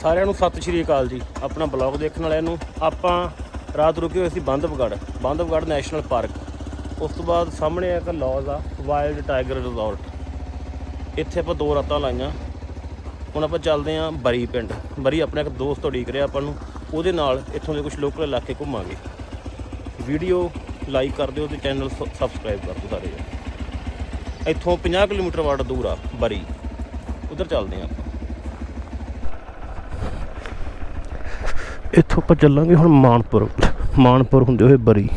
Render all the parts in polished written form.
ਸਾਰਿਆਂ ਨੂੰ ਸਤਿ ਸ਼੍ਰੀ ਅਕਾਲ ਜੀ। ਆਪਣਾ ਬਲੌਗ ਦੇਖਣ ਵਾਲਿਆਂ ਨੂੰ ਆਪਾਂ ਰਾਤ ਰੁਕੇ ਹੋਏ ਸੀ ਬੰਧਵਗੜ੍ਹ ਨੈਸ਼ਨਲ ਪਾਰਕ। ਉਸ ਤੋਂ ਬਾਅਦ ਸਾਹਮਣੇ ਇੱਕ ਲੌਜ ਆ ਵਾਈਲਡ ਟਾਈਗਰ ਰਿਜ਼ੋਰਟ। ਇੱਥੇ ਆਪਾਂ 2 ਰਾਤਾਂ ਲਾਈਆਂ। ਹੁਣ ਆਪਾਂ ਚੱਲਦੇ ਹਾਂ ਬਰੀ ਪਿੰਡ। ਬਰੀ ਆਪਣਾ ਇੱਕ ਦੋਸਤ ਉਡੀਕ ਰਿਹਾ ਆਪਾਂ ਨੂੰ, ਉਹਦੇ ਨਾਲ ਇੱਥੋਂ ਦੇ ਕੁਝ ਲੋਕਲ ਇਲਾਕੇ ਘੁੰਮਾਂਗੇ। ਵੀਡੀਓ ਲਾਈਕ ਕਰ ਦਿਓ ਅਤੇ ਚੈਨਲ ਸਬਸਕ੍ਰਾਈਬ ਕਰ ਦਿਓ ਸਾਰੇ। ਇੱਥੋਂ 50 ਕਿਲੋਮੀਟਰ ਵਾਟ ਦੂਰ ਆ ਬਰੀ, ਉੱਧਰ ਚੱਲਦੇ ਹਾਂ ਆਪਾਂ। ਇੱਥੋਂ ਆਪਾਂ ਚੱਲਾਂਗੇ ਹੁਣ ਮਾਨਪੁਰ ਹੁੰਦੇ ਹੋਏ ਬਰੀ।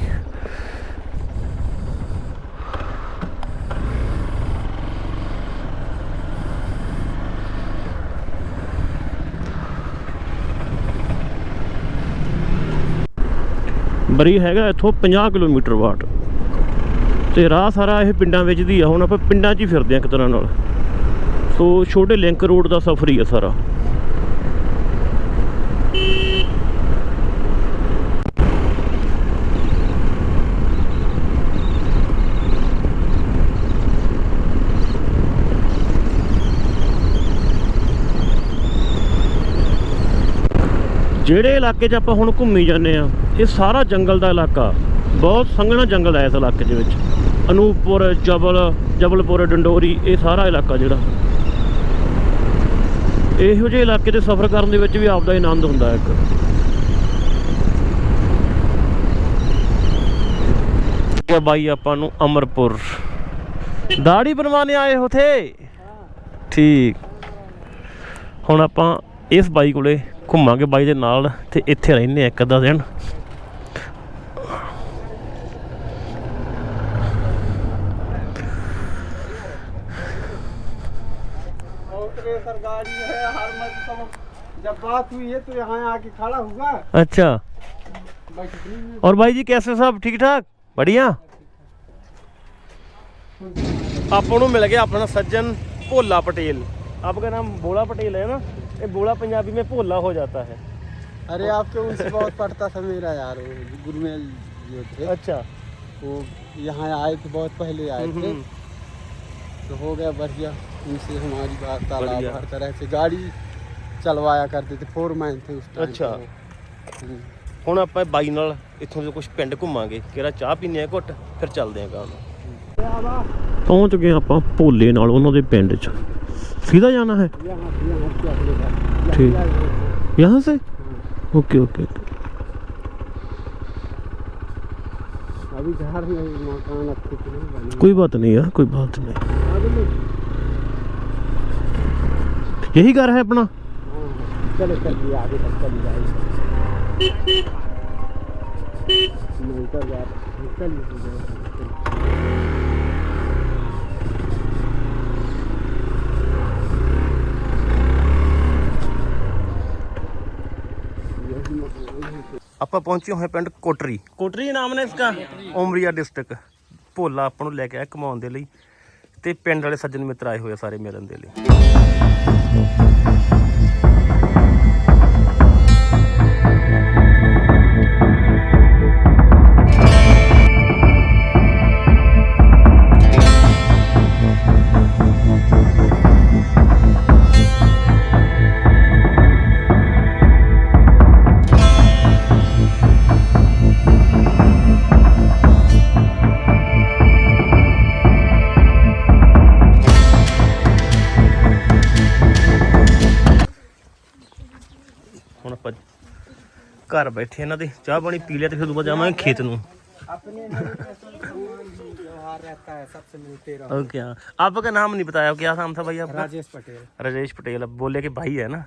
ਬਰੀ ਹੈਗਾ ਇੱਥੋਂ 50 ਕਿਲੋਮੀਟਰ ਵਾਟ ਤੇ ਰਾਹ ਸਾਰਾ ਇਹ ਪਿੰਡਾਂ ਵਿੱਚ ਦੀ ਆ। ਹੁਣ ਆਪਾਂ ਪਿੰਡਾਂ 'ਚ ਹੀ ਫਿਰਦੇ ਹਾਂ ਇੱਕ ਤਰ੍ਹਾਂ ਨਾਲ, ਸੋ ਛੋਟੇ ਲਿੰਕ ਰੋਡ ਦਾ ਸਫ਼ਰ ਹੀ ਆ ਸਾਰਾ। ਜਿਹੜੇ ਇਲਾਕੇ 'ਚ ਆਪਾਂ ਹੁਣ ਘੁੰਮੀ ਜਾਂਦੇ ਆ, ਇਹ ਸਾਰਾ ਜੰਗਲ ਦਾ ਇਲਾਕਾ, ਬਹੁਤ ਸੰਘਣਾ ਜੰਗਲ ਹੈ ਇਸ ਇਲਾਕੇ ਦੇ ਵਿੱਚ। ਅਨੂਪਪੁਰ, ਜਬਲਪੁਰ, ਡੰਡੋਰੀ, ਇਹ ਸਾਰਾ ਇਲਾਕਾ ਜਿਹੜਾ, ਇਹੋ ਜਿਹੇ ਇਲਾਕੇ 'ਤੇ ਸਫ਼ਰ ਕਰਨ ਦੇ ਵਿੱਚ ਵੀ ਆਪਦਾ ਹੀ ਆਨੰਦ ਹੁੰਦਾ ਇੱਕ। ਬਾਈ ਆਪਾਂ ਨੂੰ ਅਮਰਪੁਰ ਦਾੜੀ ਬਣਵਾने ਆਏ ਹੋ ਥੇ, ਠੀਕ। ਹੁਣ ਆਪਾਂ ਇਸ ਬਾਈ ਕੋਲੇ ਘੁੰਮਾਂਗੇ, ਬਾਈ ਦੇ ਨਾਲ, ਤੇ ਇੱਥੇ ਰਹਿੰਦੇ ਆ ਇੱਕ ਅੱਧਾ ਦਿਨ। जब बात हुई है तो यहाँ आके खड़ा हुआ। अच्छा, और भाई जी कैसे सब ठीक ठाक? बढ़िया। ਆਪਾਂ ਨੂੰ ਮਿਲ ਗਿਆ ਆਪਣਾ सज्जन भोला पटेल। आपका नाम भोला पटेल है ना? ये भोला पंजाबी में भोला हो जाता है। अरे आपके उनसे बहुत पड़ता था मेरा यार, वो गुरमेल जो थे। अच्छा, वो यहाँ आए थे, बहुत पहले आए थे, तो हो गया बढ़िया। उनसे हमारी बात तालाब हर तरह से गाड़ी चलवाया करते थे, फोरमैन थे उस टाइम। अच्छा, ਹੁਣ ਆਪਾਂ ਬਾਈ ਨਾਲ ਇੱਥੋਂ ਦੇ ਕੁਝ ਪਿੰਡ ਘੁੰਮਾਂਗੇ। ਕਿਹੜਾ ਚਾਹ ਪੀਨੇ ਆ ਘੁੱਟ, ਫਿਰ ਚੱਲਦੇ ਆਂ ਗਾਂ ਨੂੰ। ਪਹੁੰਚ ਗਏ ਆਪਾਂ ਭੋਲੇ ਨਾਲ, ਉਹਨਾਂ ਦੇ ਪਿੰਡ 'ਚ। सीधा जाना है? ठीक, यहाँ से? Okay okay. अभी घर में मकान अच्छे से नहीं बने। कोई बात नहीं यार, कोई बात नहीं। यही घर है अपना? चलो चलिए आगे तक चली जाएगी। निकल जा, ਆਪਾਂ ਪਹੁੰਚੇ ਹੋਏ ਪਿੰਡ ਕੋਟਰੀ ਨਾਮ ਨੇ ਇਸਕਾ, ਉਮਰੀਆ ਡਿਸਟ੍ਰਿਕਟ। ਭੋਲਾ ਆਪਾਂ ਨੂੰ ਲੈ ਕੇ ਆਇਆ ਘੁਮਾਉਣ ਦੇ ਲਈ, ਤੇ ਪਿੰਡ ਵਾਲੇ ਸੱਜਣ ਮਿੱਤਰ ਆਏ ਹੋਏ ਸਾਰੇ ਮਿਲਣ ਦੇ ਲਈ। ਹੁਣ ਆਪਾਂ ਘਰ ਬੈਠੇ ਇਹਨਾਂ ਦੇ ਚਾਹ ਪਾਣੀ ਪੀ ਲਿਆ, ਤੇ ਫਿਰ ਦੁਬਾਰਾ ਜਾਵਾਂਗੇ ਖੇਤ ਨੂੰ। ओके, आपका नाम नहीं बताया, क्या नाम था भाई आपका? राजेश पटेल। बोले कि भाई है ना।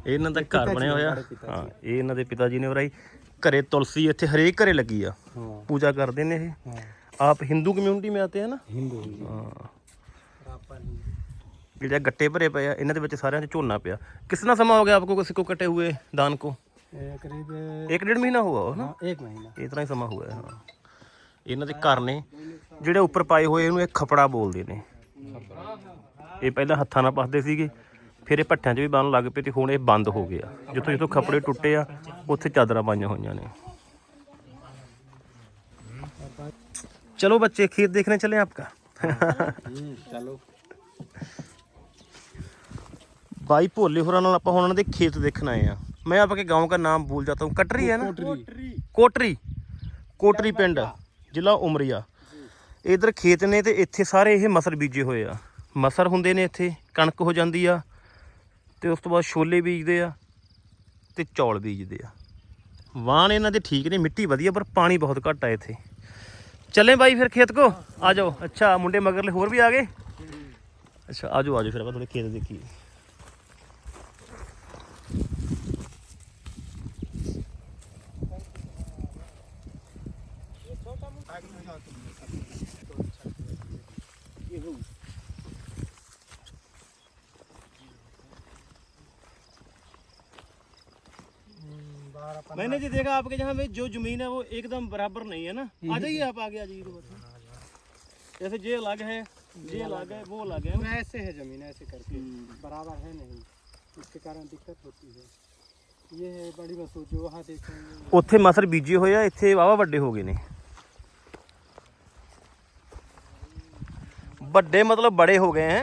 ਇਹਨਾਂ ਦਾ ਘਰ ਬਣਿਆ ਹੋਇਆ। ਹਾਂ, ਇਹ ਇਹਨਾਂ ਦੇ ਪਿਤਾ ਜੀ ਨੇ ਬਣਾਈ। ਘਰੇ ਤੁਲਸੀ ਇੱਥੇ ਹਰੇਕ ਘਰੇ ਲੱਗੀ ਆ, ਪੂਜਾ ਕਰਦੇ ਨੇ ਇਹ। ਆਪ ਹਿੰਦੂ ਕਮਿਊਨਿਟੀ में आते हैं ना? हिंदू। ਹਾਂ, ਜਿਹੜੇ ਗੱਟੇ ਭਰੇ ਪਏ ਆ ਇਹਨਾਂ ਦੇ ਵਿੱਚ ਸਾਰਿਆਂ 'ਚ ਝੋਨਾ ਪਿਆ। कितना समय हो गया आपको किसी को कटे हुए धान को? करीब 1-1.5 महीना हुआ हो ना? 1 महीना इतना ही समा हुआ है। हाँ, ਇਹਨਾਂ ਦੇ ਘਰ ਨੇ ਜਿਹੜੇ ਉੱਪਰ ਪਾਏ ਹੋਏ, ਇਹਨੂੰ ਇਹ ਖਪੜਾ ਬੋਲਦੇ ਨੇ। ਇਹ ਪਹਿਲਾਂ ਹੱਥਾਂ ਨਾਲ ਪੱਸਦੇ ਸੀਗੇ, ਫਿਰ ਇਹ ਭੱਠਿਆਂ 'ਚ ਵੀ ਬੰਨ ਲੱਗ ਪਏ, ਤੇ ਹੁਣ ਇਹ ਬੰਦ ਹੋ ਗਿਆ। ਜਿੱਥੋਂ ਜਿੱਥੋਂ ਖਪੜੇ ਟੁੱਟੇ ਆ ਉੱਥੇ ਚਾਦਰਾਂ ਪਾਈਆਂ ਹੋਈਆਂ ਨੇ। चलो बच्चे खेत देखने चले आपका। चलो। भाई भोले होਰਾਂ ਨਾਲ ਆਪਾਂ ਹੁਣ ਉਹਨਾਂ ਦੇ ਖੇਤ ਦੇਖਣ ਆਏ ਆ। मैं आपके गांव का नाम भूल जाता हूँ। कटरी है ना? कोटरी कोटरी पिंड ਜ਼ਿਲ੍ਹਾ ਉਮਰੀਆ। इधर खेत ने ਤੇ ਇੱਥੇ ਸਾਰੇ ਇਹ ਮਸਰ ਬੀਜੇ ਹੋਏ ਆ। ਮਸਰ ਹੁੰਦੇ ਨੇ ਇੱਥੇ, ਕਣਕ ਹੋ ਜਾਂਦੀ ਆ ਤੇ ਉਸ ਤੋਂ ਬਾਅਦ ਛੋਲੇ ਬੀਜਦੇ ਆ ਤੇ ਚੌਲ ਬੀਜਦੇ ਆ। ਵਾਹਣ ਇਹਨਾਂ ਦੇ ਠੀਕ ਨੇ, ਮਿੱਟੀ ਵਧੀਆ, ਪਰ ਪਾਣੀ ਬਹੁਤ ਘੱਟ ਆ ਇੱਥੇ। ਚੱਲੇ ਬਾਈ ਫਿਰ ਖੇਤ ਕੋ ਆ ਜਾਓ। ਅੱਛਾ ਮੁੰਡੇ ਮਗਰਲੇ ਹੋਰ ਵੀ ਆ ਗਏ। ਅੱਛਾ ਆ ਜਾਓ ਫਿਰ ਆਪਾਂ ਥੋੜੇ ਖੇਤ ਦੇਖੀਏ। मैंने जी देखा आपके यहाँ में जो जमीन है वो एकदम बराबर नहीं है ना। आ जाइए आप आगे, आ जाइए। जैसे ये अलग है, ये अलग है, वो अलग है। ऐसे है जमीन, ऐसे करके बराबर है नहीं, इसके कारण दिक्कत होती है। ये है बड़ी मसूर जो वहाँ देखेंगे। ਉੱਥੇ ਮਸਰ ਬੀਜੇ ਹੋਏ ਆ, ਇੱਥੇ ਵਾਵਾ ਵੱਡੇ ਹੋ ਗਏ ਨੇ। ਵੱਡੇ ਮਤਲਬ ਬੜੇ ਹੋ ਗਏ ਹੈ।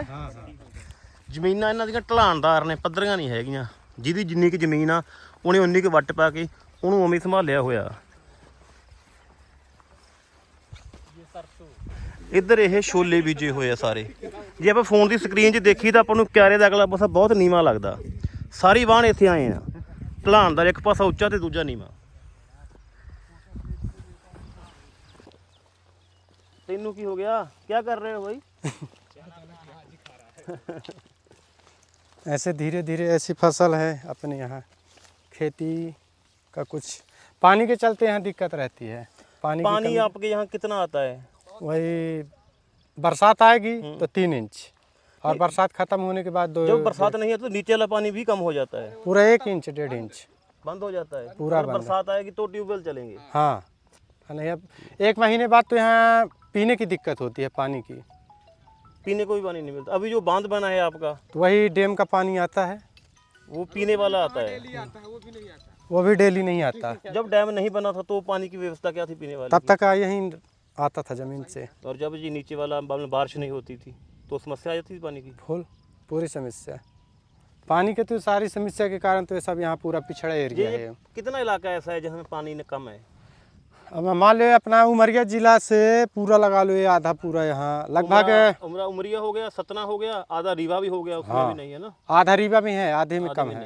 ਜ਼ਮੀਨਾਂ ਇਹਨਾਂ ਦੀਆਂ ਢਲਾਣਦਾਰ ਨੇ, ਪੱਧਰੀਆਂ ਨਹੀਂ ਹੈਗੀਆਂ। ਜਿਹਦੀ ਜਿੰਨੀ ਕੁ ਜ਼ਮੀਨ ਆ ਉਹਨੇ ਉਨੀ ਕੁ ਵੱਟ ਪਾ ਕੇ ਉਹਨੂੰ ਉਵੇਂ ਸੰਭਾਲਿਆ ਹੋਇਆ। ਇੱਧਰ ਇਹ ਛੋਲੇ ਬੀਜੇ ਹੋਏ ਆ ਸਾਰੇ। ਜੇ ਆਪਾਂ ਫੋਨ ਦੀ ਸਕਰੀਨ 'ਚ ਦੇਖੀ ਤਾਂ ਆਪਾਂ ਨੂੰ ਕਿਆਰੇ ਦਾ ਅਗਲਾ ਪਾਸਾ ਬਹੁਤ ਨੀਵਾਂ ਲੱਗਦਾ। ਸਾਰੀ ਵਾਹਣ ਇੱਥੇ ਆਏ ਆ। ਢਲਾਣਦਾਰ ਇੱਕ ਪਾਸਾ ਉੱਚਾ ਤੇ ਦੂਜਾ ਨੀਵਾਂ। ਤੈਨੂੰ ਕੀ ਹੋ ਗਿਆ? क्या कर रहे हो भाई? ऐसे धीरे धीरे ऐसी फसल है अपने यहाँ। खेती का कुछ पानी के चलते यहाँ दिक्कत रहती है। पानी आपके यहाँ कितना आता है? वही बरसात आएगी तो 3 इंच, और बरसात खत्म होने के बाद जब बरसात नहीं है तो नीचे वाला पानी भी कम हो जाता है। पूरा 1 इंच 1.5 इंच बंद हो जाता है पूरा। बरसात आएगी तो ट्यूबवेल चलेंगे। हाँ नहीं, अब 1 महीने बाद तो यहाँ पीने की दिक्कत होती है, पानी की। पीने को भी पानी नहीं मिलता। अभी जो बांध बना है आपका, तो वही डैम का पानी आता है, वो पीने वाला आता है। वो भी डेली नहीं आता। जब डैम नहीं बना था तो पानी की व्यवस्था क्या थी पीने वाली? तब तक यहीं आता था जमीन से। और जब जी नीचे वाला बारिश नहीं होती थी तो समस्या आ जाती थी पानी की। फुल पूरी समस्या पानी के, तो सारी समस्या के कारण तो ये सब यहाँ पूरा पिछड़ा एरिया है। कितना इलाका ऐसा है जहाँ पानी कम है? अब मान लो अपना उमरिया जिला से पूरा लगा लो, ये आधा पूरा यहाँ लगभग उमरिया हो गया, सतना हो गया, आधा रीवा भी हो गया, उसमें भी नहीं है ना। आधा रीवा में है, आधे में कम है।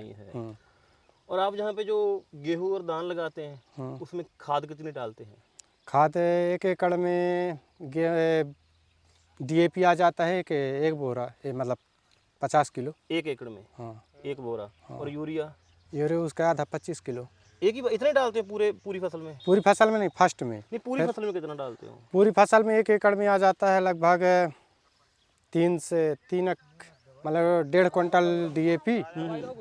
और आप जहाँ पे जो गेहूँ और धान लगाते हैं उसमें खाद कितनी डालते हैं? खाद 1 एकड़ में DAP आ जाता है एक बोरा, मतलब 50 किलो 1 एकड़ में। हाँ 1 बोरा। और यूरिया उसका आधा 25 किलो। एक ही इतने डालते हैं पूरी फसल में? पूरी फसल में नहीं, फर्स्ट में। नहीं, पूरी फसल में कितना डालते हो? पूरी फसल में 1 एकड़ में आ जाता है लगभग 3 से 3 मतलब 1.5 क्विंटल DAP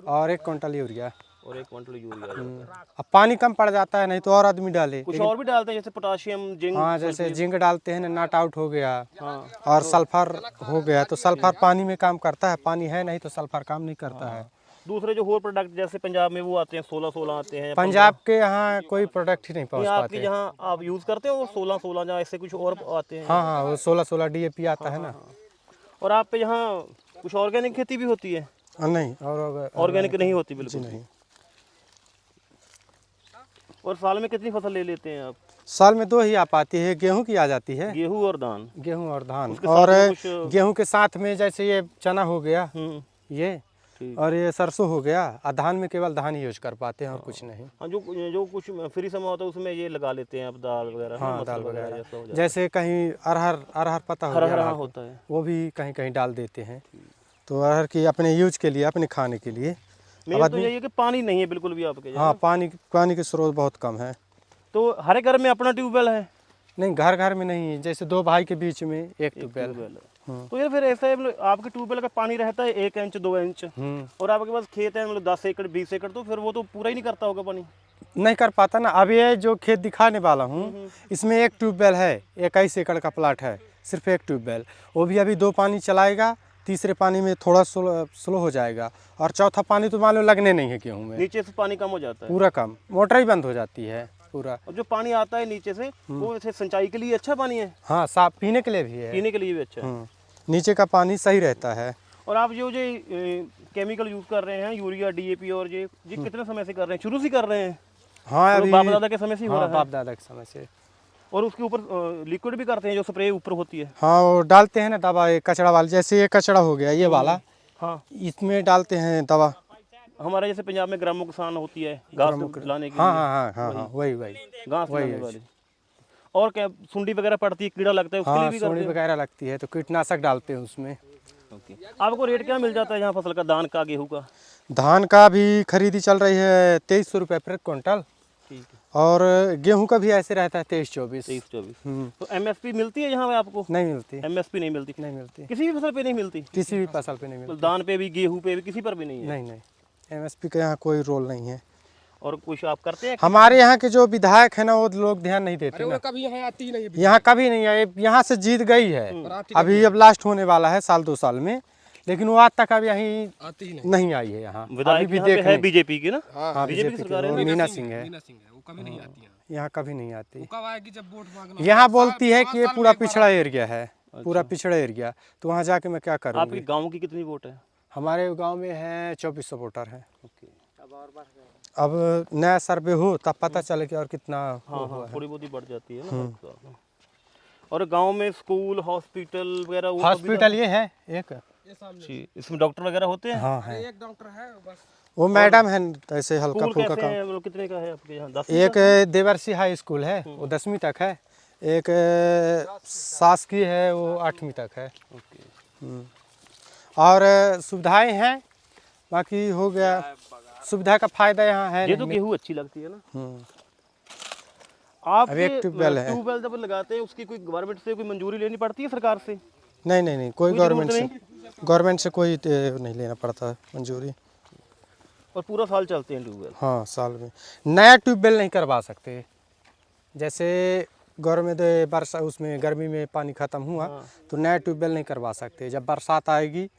और 1 क्विंटल यूरिया। और 1 क्विंटल यूरिया। अब पानी कम पड़ जाता है, नहीं तो और आदमी डाले। कुछ और भी डालते हैं जैसे पोटाशियम, जिंक? हाँ जैसे जिंक डालते हैं, नॉट आउट हो गया। हाँ। और सल्फर हो गया, तो सल्फर पानी में काम करता है। पानी है नहीं तो सल्फर काम नहीं करता है। दूसरे जो और प्रोडक्ट जैसे पंजाब में वो आते हैं 16 आते हैं। पंजाब के यहाँ कोई प्रोडक्ट ही नहीं पहुँच पाते। आपके यहाँ आप यूज़ करते हो वो 16 या ऐसे कुछ और आते हैं? हाँ वो 16 DAP आता है ना। और आप पे यहाँ कुछ ऑर्गेनिक खेती भी होती है? नहीं, और ऑर्गेनिक नहीं होती बिल्कुल नहीं। और साल में कितनी फसल ले लेते हैं आप? साल में 2 ही आ पाती है, गेहूं की आ जाती है। गेहूं और धान? गेहूं और धान। और गेहूं के साथ में जैसे ये चना हो गया, ये और ये सरसों हो गया। और धान में केवल धान ही यूज कर पाते हैं और कुछ नहीं। हाँ जो कुछ फ्री समय होता है उसमें ये लगा लेते हैं आप, दाल वगैरह। हाँ दाल वगैरह, जैसे कहीं अरहर पता होता है, वो भी कहीं कहीं डाल देते हैं। तो अरहर की अपने यूज के लिए, अपने खाने के लिए। मेन तो यही है कि पानी नहीं है बिल्कुल भी आपके। हाँ पानी के स्रोत बहुत कम है। तो हर घर में अपना ट्यूबवेल है? नहीं, घर में नहीं, जैसे 2 भाई के बीच में एक ट्यूबवेल है। तो ये फिर ऐसा है मतलब आपके ट्यूबवेल का पानी रहता है 1 इंच 2 इंच, और आपके पास खेत है मतलब 10 एकड़ 20 एकड़, तो फिर वो तो पूरा ही नहीं करता होगा पानी? नहीं कर पाता ना। अब ये जो खेत दिखाने वाला हूँ इसमें 1 ट्यूबवेल है, 21 एकड़ का प्लाट है, सिर्फ 1 ट्यूबवेल। वो भी अभी 2 पानी चलाएगा, तीसरे पानी में थोड़ा स्लो हो जाएगा, और चौथा पानी तो मान लो लगने नहीं है गेहूँ में। नीचे से पानी कम हो जाता है? पूरा कम, मोटर ही बंद हो जाती है पूरा। और जो पानी आता है नीचे से वो वैसे सिंचाई के लिए अच्छा पानी है? हाँ, साफ पीने के लिए भी है, पीने के लिए भी अच्छा है। नीचे का पानी सही रहता है। और आप जो केमिकल यूज़ कर रहे हैं, यूरिया, डीएपी और ये कितने समय से कर रहे हैं? शुरू से कर रहे हैं? हाँ अभी बाप दादा के समय से ही हो हाँ रहा है? बाप दादा के समय से। और उसके ऊपर लिक्विड भी करते हैं जो स्प्रे ऊपर होती है? हाँ वो डालते हैं ना दवा, ये कचड़ा वाला, जैसे ये कचड़ा हो गया ये वाला, हाँ, इसमें डालते हैं दवा। हमारे जैसे पंजाब में ग्रामो किसान होती है घास लाने के हाँ लिए, हाँ हाँ हाँ वही वही। घास लाने वाली। और क्या सुंडी वगैरह पड़ती है, कीड़ा लगता है, उसके लिए हाँ भी सोनी करते हैं? वगैरह लगती है तो कीटनाशक डालते हैं उसमें। ओके। आपको रेट क्या मिल जाता है यहाँ फसल का, धान का, गेहूँ का? धान का भी खरीदी चल रही है 2300 रुपये प्रति क्विंटल, ठीक है, और गेहूं का भी ऐसे रहता है 23-24। 23-24। तो एमएसपी मिलती है यहाँ पे आपको? नहीं मिलती, एमएसपी नहीं मिलती? नहीं मिलती, किसी भी फसल पे नहीं मिलती? किसी भी फसल पे नहीं मिलती। धान पे भी, गेहूँ पे भी, किसी पर भी नहीं है? नहीं नहीं, एमएसपी का यहाँ कोई रोल नहीं है। और कुछ आप करते हैं? हमारे यहाँ के जो विधायक है ना वो लोग ध्यान नहीं देते ना। कभी यहाँ आती ही नहीं है। यहाँ कभी नहीं आई, यहाँ से जीत गई है, अभी अब लास्ट होने वाला है साल 2 साल में, लेकिन वो आज तक अब यहीं आती ही नहीं आई है। यहाँ विधायक यहाँ पे है बीजेपी की ना? हाँ बीजेपी की बीजेपी सरकार है। मीना सिंह है, मीना सिंह है, वो कभी नहीं आती है। यहाँ कभी नहीं आती। वो कब आएगी जब वोट मांगना? यहाँ बोलती है कि ये पूरा पिछड़ा एरिया है, पूरा पिछड़ा एरिया, तो वहाँ जाके मैं क्या आपके करूँगी। गाँव की कितनी वोट है? हमारे गांव में है 2400 वोटर है। ओके। अब नया सर्वे हो तब पता चले कि और कितना हाँ हाँ, थोड़ी बहुत ही बढ़ जाती है ना हर साल। और गांव में स्कूल, हॉस्पिटल वगैरह वो हॉस्पिटल ये है एक। जी, इसमें डॉक्टर वगैरह होते हैं? हाँ है, एक डॉक्टर है बस। वो मैडम है, ऐसे हल्का स्कूल फुल्का कैसे काम। हैं, मतलब कितने का है आपके यहाँ? 10? एक देवर्सी हाई स्कूल है, वो 10वीं तक है। एक शासकीय है, वो 8वीं तक है। ओके। और सुविधाएं हैं, बाकी हो गया, सुविधा का फायदा यहाँ है ये तो नहीं। गेहूँ अच्छी लगती है ना? हम्म। आप अब एक ट्यूबवेल है। ट्यूबवेल जब लगाते हैं उसकी कोई गवर्नमेंट से कोई मंजूरी लेनी पड़ती है सरकार से? नहीं नहीं नहीं, कोई गवर्नमेंट से कोई नहीं लेना पड़ता है मंजूरी। और पूरा साल चलते हैं ट्यूबवेल? हाँ साल में। नया ट्यूबवेल नहीं करवा सकते, जैसे गवर्नमेंट बरसा उसमें गर्मी में पानी ख़त्म हुआ तो नया ट्यूबवेल नहीं करवा सकते। जब बरसात आएगी,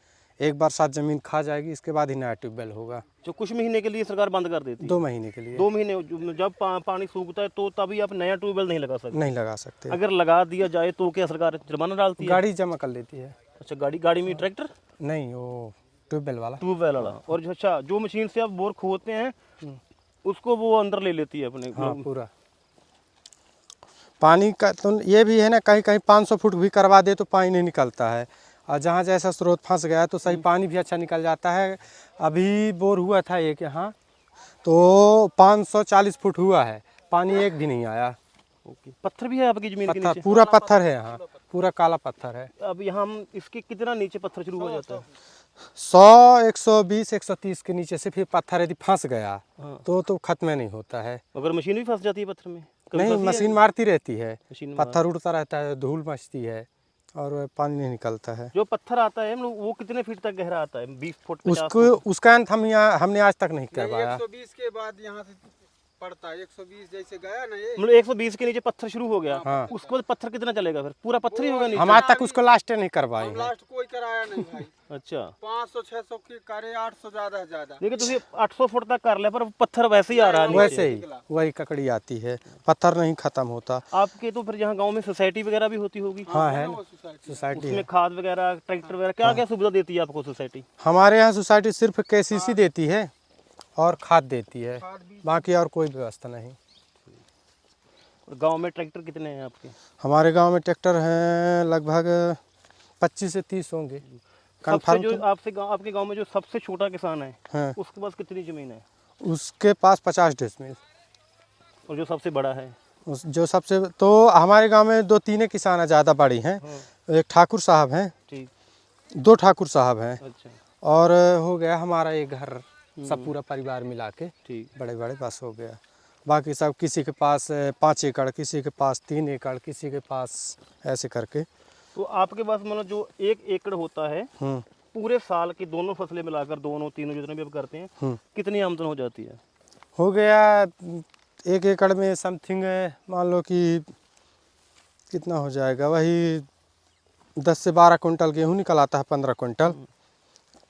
एक बरसात ज़मीन खा जाएगी, इसके बाद ही नया ट्यूबवेल होगा। जो कुछ महीने के लिए सरकार बंद कर देती है? 2 महीने के लिए 2 महीने जब पानी सूखता है तो तभी आप नया ट्यूबवेल नहीं लगा सकते? नहीं लगा सकते। अगर लगा दिया जाए तो क्या सरकार जुर्माना डालती है? गाड़ी जमा कर लेती है। अच्छा, गाड़ी में ट्रैक्टर? नहीं, वो ट्यूबवेल वाला। ट्यूबवेल वाला। और अच्छा, जो मशीन से आप बोर खोदते हैं उसको वो अंदर ले लेती है अपने? हाँ पूरा पानी का। तो ये भी है ना, कहीं कहीं 500 फुट भी करवा दे तो पानी नहीं निकलता है, और जहाँ जैसा स्रोत फंस गया तो सही पानी भी अच्छा निकल जाता है। अभी बोर हुआ था एक यहाँ, तो 540 फुट हुआ है, पानी एक भी नहीं आया। ओके। पत्थर भी है आपकी जमीन के पत्थर, नीचे? पूरा पत्थर है यहाँ, पूरा काला पत्थर है। अब यहाँ हम इसके कितना नीचे पत्थर शुरू हो जाता है? 100, 120, 130 के नीचे से फिर पत्थर यदि फंस गया तो खत्म नहीं होता है। अगर मशीन भी फंस जाती है पत्थर में? कभी नहीं, फंसी है? मशीन मारती रहती है, मशीन पत्थर उड़ता रहता है, धूल मचती है और पानी नहीं निकलता है। जो पत्थर आता है मतलब वो कितने फीट तक गहरा आता है? 20 फुट, 50 उसको उसका अंत हमने आज तक नहीं करवाया। 120 के बाद यहाँ से पड़ता है। 120 जैसे गया ना ये, मतलब 120 के नीचे पत्थर शुरू हो गया? हाँ। उसके बाद पत्थर कितना चलेगा फिर? पूरा पत्थर ही होगा नीचे? हम आज तक उसको लास्ट नहीं करवाए हैं। लास्ट कोई कराया नहीं भाई। अच्छा। 500-600 की करे, 800 ज्यादा है ज्यादा। देखिए तुझे 800 फुट तक कर ले, पर पत्थर वैसे ही आ रहा है नीचे। वैसे ही वही ककड़ी आती है, पत्थर नहीं खत्म होता। आपके तो फिर यहाँ गांव में सोसाइटी वगैरह भी होती होगी? हाँ है ना, सोसाइटी उसमें है। खाद वगैरह, ट्रैक्टर वगैरह, क्या क्या सुविधा देती है आपको सोसाइटी? हमारे यहाँ सोसाइटी सिर्फ केसीसी देती है और खाद देती है, बाकी और कोई व्यवस्था नहीं। और गांव में ट्रैक्टर कितने हैं आपके? हमारे गांव में ट्रैक्टर हैं लगभग 25 से 30 होंगे। सबसे जो आपके गांव में जो सबसे छोटा किसान है हाँ, उसके पास कितनी जमीन है? उसके पास 50 डेसिमल। और जो सबसे बड़ा है? जो सबसे, तो हमारे गांव में 2-3 किसान ज़्यादा बड़ी हैं। एक ठाकुर साहब हैं, ठीक। 2 ठाकुर साहब हैं, अच्छा, और हो गया हमारा एक घर, सब पूरा परिवार मिला के ठीक। बड़े बड़े बस हो गया। बाकी सब किसी के पास 5 एकड़, किसी के पास 3 एकड़, किसी के पास ऐसे करके। तो आपके पास मतलब जो 1 एकड़ होता है पूरे साल की दोनों फसलें मिलाकर, दोनों तीनों जितने भी आप करते हैं, कितनी आमदन हो जाती है? हो गया 1 एकड़ में समथिंग मान लो कि कितना हो जाएगा, वही 10 से 12 कुंटल गेहूँ निकल आता है, 15 कुंटल,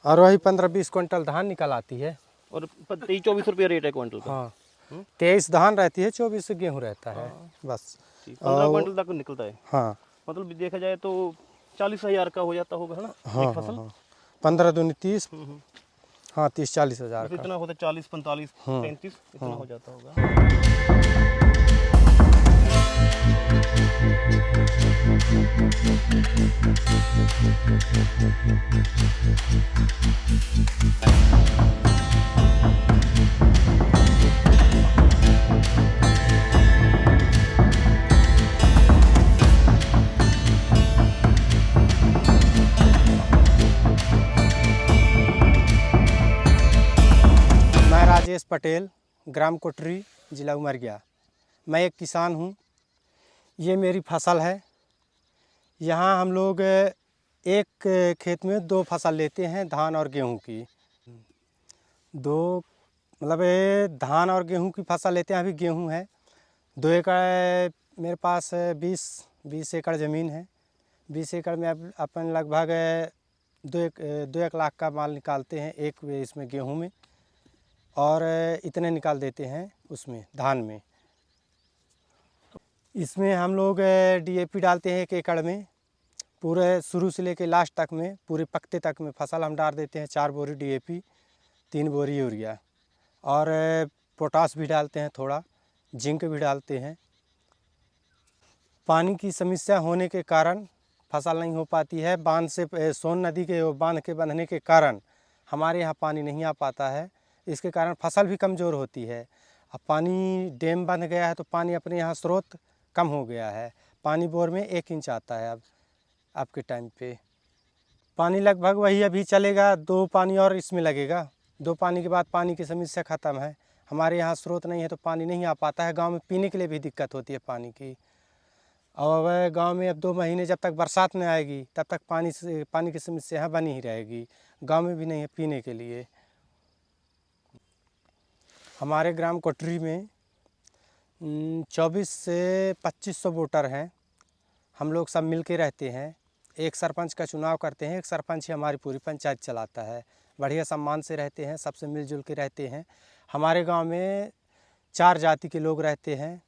और वही 15-20 कुंटल धान निकल आती है। और 23-24 रुपये रेट है क्विंटल का? हाँ, 23 धान रहती है, 24 गेहूँ रहता है बस। 15 क्विंटल तक निकलता है? हाँ, मतलब देखा जाए तो 40,000 का हो जाता होगा, है ना? हाँ, एक फसल? हाँ। 15 दूनी 30, हाँ 30-40 हज़ार का। इतना होता है 40, 45, हाँ। 33 इतना हो जाता होगा। मैं राजेश पटेल, ग्राम कोटरी, जिला उमरगिया। मैं एक किसान हूँ। ये मेरी फसल है। यहाँ हम लोग एक खेत में 2 फसल लेते हैं, धान और गेहूँ की। मतलब ये धान और गेहूँ की फसल लेते हैं। अभी गेहूँ है 2 एकड़ मेरे पास 20 एकड़ ज़मीन है। 20 एकड़ में अब अपन लगभग 2 लाख का माल निकालते हैं एक इसमें गेहूँ में, और इतने निकाल देते हैं उसमें धान में। इसमें हम लोग DAP डालते हैं 1 एकड़ में। पूरे शुरू से लेके लास्ट तक में, पूरे पकते तक में फसल हम डाल देते हैं 4 बोरी DAP, 3 बोरी यूरिया, और पोटास भी डालते हैं थोड़ा, जिंक भी डालते हैं। पानी की समस्या होने के कारण फसल नहीं हो पाती है। बांध से सोन नदी के बांध के बंधने के कारण हमारे यहाँ पानी नहीं आ पाता है। इसके कारण फसल भी कमज़ोर होती है। अब पानी डैम बंध गया है तो पानी अपने यहाँ स्रोत कम हो गया है। पानी बोर में 1 इंच आता है अब के टाइम पे। पानी लगभग वही अभी चलेगा, 2 पानी और इसमें लगेगा। 2 पानी के बाद पानी की समस्या ख़त्म है। हमारे यहाँ स्रोत नहीं है तो पानी नहीं आ पाता है। गांव में पीने के लिए भी दिक्कत होती है पानी की। और गांव में अब 2 महीने जब तक बरसात नहीं आएगी तब तक पानी की समस्या यहाँ बनी ही रहेगी। गांव में भी नहीं है पीने के लिए। हमारे ग्राम कोटरी में 24 से 2500 वोटर हैं। हम लोग सब मिल के रहते हैं। एक सरपंच का चुनाव करते हैं। एक सरपंच ही हमारी पूरी पंचायत चलाता है। बढ़िया सम्मान से रहते हैं, सबसे मिलजुल के रहते हैं। हमारे गांव में 4 जाति के लोग रहते हैं,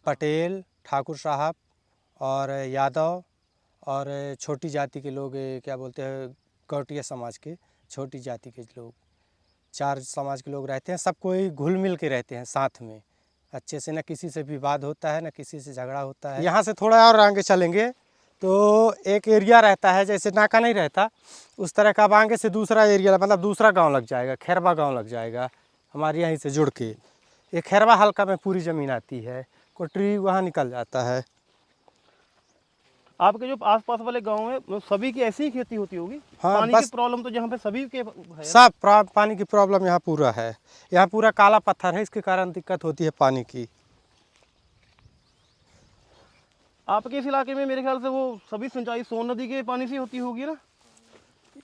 पटेल, ठाकुर साहब और यादव, और छोटी जाति के लोग क्या बोलते हैं, गौटिया समाज के, छोटी जाति के लोग। 4 समाज के लोग रहते हैं। सब कोई घुल मिल के रहते हैं साथ में अच्छे से। न किसी से विवाद होता है, न किसी से झगड़ा होता है। यहाँ से थोड़ा और आगे चलेंगे तो एक एरिया रहता है, जैसे नाका नहीं रहता उस तरह का। अब आगे से दूसरा एरिया, मतलब दूसरा गांव लग जाएगा, खैरवा गांव लग जाएगा हमारे यहीं से जुड़ के। ये खैरवा हल्का में पूरी ज़मीन आती है, कोटरी वहाँ निकल जाता है। आपके जो आसपास वाले गांव है सभी की ऐसी ही खेती होती होगी? हाँ, पानी की प्रॉब्लम तो जहाँ पे सभी के है। सब पानी की प्रॉब्लम यहाँ पूरा है। यहाँ पूरा काला पत्थर है, इसके कारण दिक्कत होती है पानी की। आपके इस इलाके में मेरे ख्याल से वो सभी सिंचाई सोन नदी के पानी से होती होगी ना?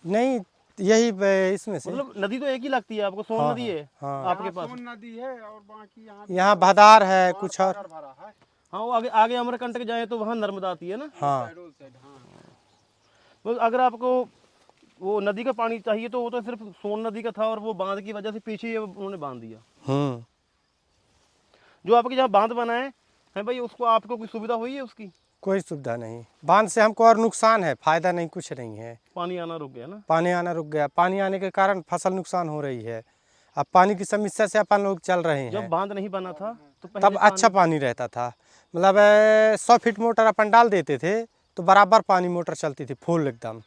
नहीं, यही इसमें से मतलब नदी तो एक ही लगती है आपको, सोन हाँ, नदी है हाँ। आपके पास। सोन नदी है और बाकी यहाँ भदार है कुछ और। भरा है। हाँ, वो आगे आगे अमरकंटक जाए तो वहाँ नर्मदा आती है ना। हाँ, तो अगर आपको वो नदी का पानी चाहिए तो वो तो सिर्फ सोन नदी का था, और वो बांध की वजह से पीछे ही उन्होंने बांध दिया। जो आपके जहाँ बांध बना है भाई, उसको आपको कोई सुविधा हुई है उसकी? कोई सुविधा नहीं। बांध से हमको और नुकसान है, फायदा नहीं, कुछ नहीं है। पानी आना रुक गया ना। पानी आना रुक गया। पानी आने के कारण फसल नुकसान हो रही है। अब पानी की समस्या से अपन लोग चल रहे हैं। जब बांध नहीं बना था तो तब पहले अच्छा पानी रहता था। मतलब 100 फीट मोटर अपन डाल देते थे तो बराबर पानी मोटर चलती थी फुल एकदम।